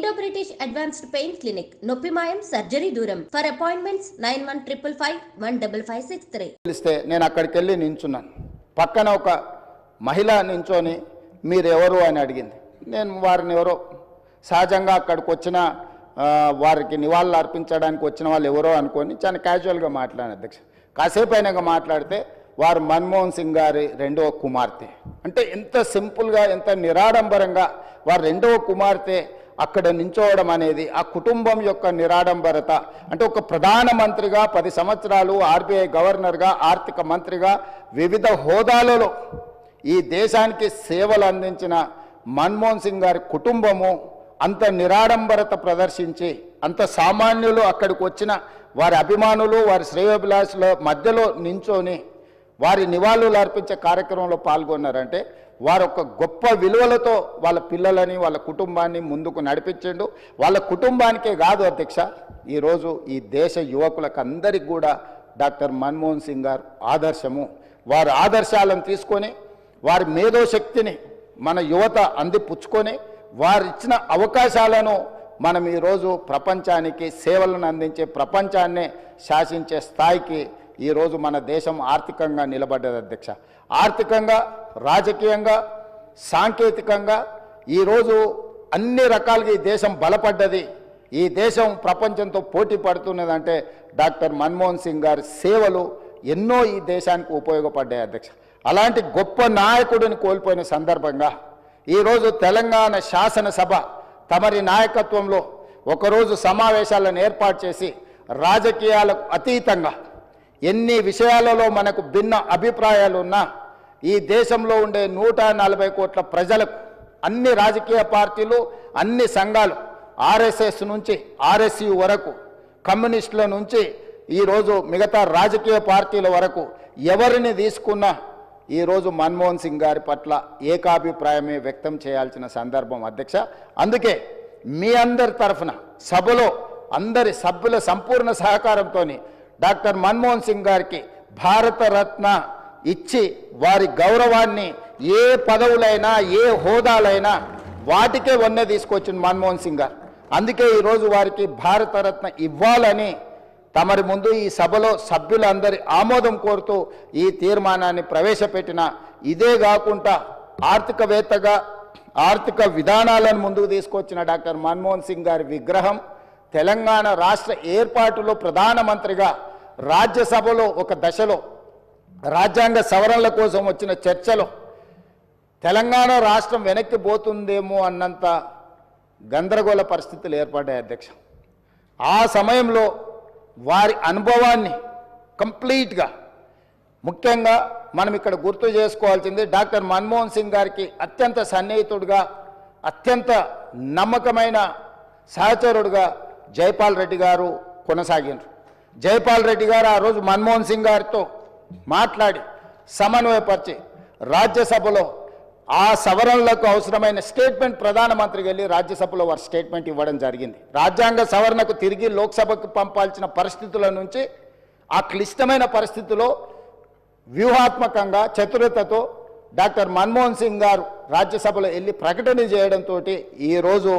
Indo British advanced pain clinic నొప్పిమాయం surgery దూరం for appointments 9155515563 తెలిస్తే నేను అక్కడికి వెళ్ళి నించున్నాను. పక్కన ఒక మహిళ నించొని మీరెవరు అని అడిగింది. నేను వారిని ఎవరో సహజంగా అక్కడికి వచ్చిన వారికి నివాళులు అర్పించడానికి వచ్చిన వాళ్ళు ఎవరో అనుకొని చాలా క్యాజువల్గా మాట్లాడాను అధ్యక్ష. కాసేపు అయినాక మాట్లాడితే వారు మన్మోహన్ సింగ్ గారి రెండవ కుమార్తె అంటే ఎంత సింపుల్గా ఎంత నిరాడంబరంగా వారి రెండవ కుమార్తె అక్కడ నించోవడం అనేది ఆ కుటుంబం యొక్క నిరాడంబరత అంటే ఒక ప్రధానమంత్రిగా 10 సంవత్సరాలు ఆర్బీఐ గవర్నర్గా ఆర్థిక మంత్రిగా వివిధ హోదాలలో ఈ దేశానికి సేవలు అందించిన మన్మోహన్ సింగ్ గారి కుటుంబము అంత నిరాడంబరత ప్రదర్శించి అంత సామాన్యులు అక్కడికి వచ్చిన వారి అభిమానులు వారి శ్రేయోభిలాషుల మధ్యలో నించొని వారి నివాళులు అర్పించే కార్యక్రమంలో పాల్గొన్నారంటే వారు ఒక గొప్ప విలువలతో వాళ్ళ పిల్లలని వాళ్ళ కుటుంబాన్ని ముందుకు నడిపించిండు. వాళ్ళ కుటుంబానికే కాదు అధ్యక్ష, ఈరోజు ఈ దేశ యువకులకు అందరికీ కూడా డాక్టర్ మన్మోహన్ సింగ్ గారు ఆదర్శము. వారి ఆదర్శాలను తీసుకొని వారి మేధోశక్తిని మన యువత అందిపుచ్చుకొని వారు ఇచ్చిన అవకాశాలను మనం ఈరోజు ప్రపంచానికి సేవలను అందించే ప్రపంచాన్నే శాసించే స్థాయికి ఈరోజు మన దేశం ఆర్థికంగా నిలబడ్డది అధ్యక్ష. ఆర్థికంగా రాజకీయంగా సాంకేతికంగా ఈరోజు అన్ని రకాలుగా ఈ దేశం బలపడ్డది. ఈ దేశం ప్రపంచంతో పోటీ పడుతున్నదంటే డాక్టర్ మన్మోహన్ సింగ్ గారి సేవలు ఎన్నో ఈ దేశానికి ఉపయోగపడ్డాయి అధ్యక్ష. అలాంటి గొప్ప నాయకుడిని కోల్పోయిన సందర్భంగా ఈరోజు తెలంగాణ శాసనసభ తమరి నాయకత్వంలో ఒకరోజు సమావేశాలను ఏర్పాటు చేసి రాజకీయాలకు అతీతంగా ఎన్ని విషయాలలో మనకు భిన్న అభిప్రాయాలు ఉన్నా ఈ దేశంలో ఉండే 140 కోట్ల ప్రజలకు అన్ని రాజకీయ పార్టీలు అన్ని సంఘాలు ఆర్ఎస్ఎస్ నుంచి ఆర్ఎస్యు వరకు కమ్యూనిస్టుల నుంచి ఈరోజు మిగతా రాజకీయ పార్టీల వరకు ఎవరిని తీసుకున్నా ఈరోజు మన్మోహన్ సింగ్ గారి పట్ల ఏకాభిప్రాయమే వ్యక్తం చేయాల్సిన సందర్భం అధ్యక్ష. అందుకే మీ అందరి తరఫున సభలో అందరి సభ్యుల సంపూర్ణ సహకారంతో డాక్టర్ మన్మోహన్ సింగ్ గారికి భారతరత్న ఇచ్చి వారి గౌరవాన్ని ఏ పదవులైనా ఏ హోదాలైనా వాటికే వన్నె తీసుకొచ్చిన మన్మోహన్ సింగ్ గారు. అందుకే ఈరోజు వారికి భారతరత్న ఇవ్వాలని తమరి ముందు ఈ సభలో సభ్యులందరి ఆమోదం కోరుతూ ఈ తీర్మానాన్ని ప్రవేశపెట్టిన. ఇదే కాకుండా ఆర్థికవేత్తగా ఆర్థిక విధానాలను ముందుకు తీసుకొచ్చిన డాక్టర్ మన్మోహన్ సింగ్ గారి విగ్రహం తెలంగాణ రాష్ట్ర ఏర్పాటులో ప్రధానమంత్రిగా రాజ్యసభలో ఒక దశలో రాజ్యాంగ సవరణల కోసం వచ్చిన చర్చలో తెలంగాణ రాష్ట్రం వెనక్కి పోతుందేమో అన్నంత గందరగోళ పరిస్థితులు ఏర్పడ్డాయి అధ్యక్ష. ఆ సమయంలో వారి అనుభవాన్ని కంప్లీట్గా ముఖ్యంగా మనం ఇక్కడ గుర్తు చేసుకోవాల్సింది డాక్టర్ మన్మోహన్ సింగ్ గారికి అత్యంత సన్నిహితుడుగా అత్యంత నమ్మకమైన సహచరుడుగా జైపాల్ రెడ్డి గారు కొనసాగినారు. జైపాల్ రెడ్డి గారు ఆ రోజు మన్మోహన్ సింగ్ గారితో మాట్లాడి సమన్వయపరిచి రాజ్యసభలో ఆ సవరణలకు అవసరమైన స్టేట్మెంట్ ప్రధానమంత్రికి వెళ్ళి రాజ్యసభలో వారి స్టేట్మెంట్ ఇవ్వడం జరిగింది. రాజ్యాంగ సవరణకు తిరిగి లోక్సభకు పంపాల్సిన పరిస్థితుల నుంచి ఆ క్లిష్టమైన పరిస్థితిలో వ్యూహాత్మకంగా చతురతతో డాక్టర్ మన్మోహన్ సింగ్ గారు రాజ్యసభలో వెళ్ళి ప్రకటన చేయడంతో ఈరోజు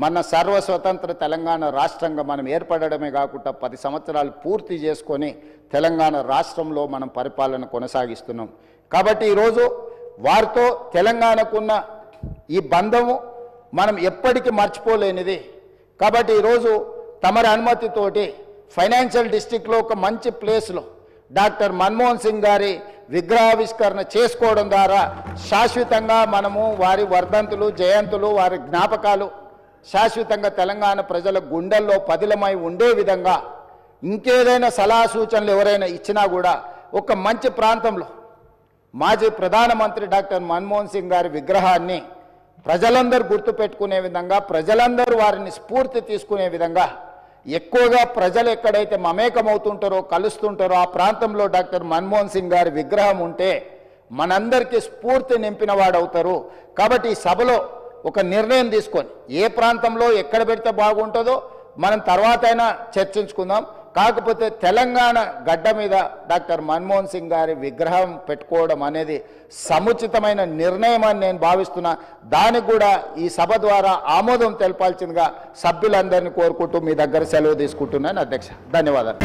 మన సర్వస్వతంత్ర తెలంగాణ రాష్ట్రంగా మనం ఏర్పడడమే కాకుండా 10 సంవత్సరాలు పూర్తి చేసుకొని తెలంగాణ రాష్ట్రంలో మనం పరిపాలన కొనసాగిస్తున్నాం. కాబట్టి ఈరోజు వారితో తెలంగాణకున్న ఈ బంధము మనం ఎప్పటికీ మర్చిపోలేనిది. కాబట్టి ఈరోజు తమరి అనుమతితోటి ఫైనాన్షియల్ డిస్ట్రిక్ట్లో ఒక మంచి ప్లేస్లో డాక్టర్ మన్మోహన్ సింగ్ గారి విగ్రహావిష్కరణ చేసుకోవడం ద్వారా శాశ్వతంగా మనము వారి వర్ధంతులు జయంతులు వారి జ్ఞాపకాలు శాశ్వతంగా తెలంగాణ ప్రజల గుండెల్లో పదిలమై ఉండే విధంగా ఇంకేదైనా సలహా సూచనలు ఎవరైనా ఇచ్చినా కూడా ఒక మంచి ప్రాంతంలో మాజీ ప్రధానమంత్రి డాక్టర్ మన్మోహన్ సింగ్ గారి విగ్రహాన్ని ప్రజలందరూ గుర్తుపెట్టుకునే విధంగా ప్రజలందరూ వారిని స్ఫూర్తి తీసుకునే విధంగా ఎక్కువగా ప్రజలు ఎక్కడైతే మమేకమవుతుంటారో కలుస్తుంటారో ఆ ప్రాంతంలో డాక్టర్ మన్మోహన్ సింగ్ గారి విగ్రహం ఉంటే మనందరికీ స్ఫూర్తి నింపిన వాడవుతారు. కాబట్టి ఈ సభలో ఒక నిర్ణయం తీసుకొని ఏ ప్రాంతంలో ఎక్కడ పెడితే బాగుంటుందో మనం తర్వాత అయినా చర్చించుకుందాం. కాకపోతే తెలంగాణ గడ్డ మీద డాక్టర్ మన్మోహన్ సింగ్ గారి విగ్రహం పెట్టుకోవడం అనేది సముచితమైన నిర్ణయం అని నేను భావిస్తున్నా. దానికి కూడా ఈ సభ ద్వారా ఆమోదం తెలపాల్సిందిగా సభ్యులందరినీ కోరుకుంటూ మీ దగ్గర సెలవు తీసుకుంటున్నాను అధ్యక్ష. ధన్యవాదాలు.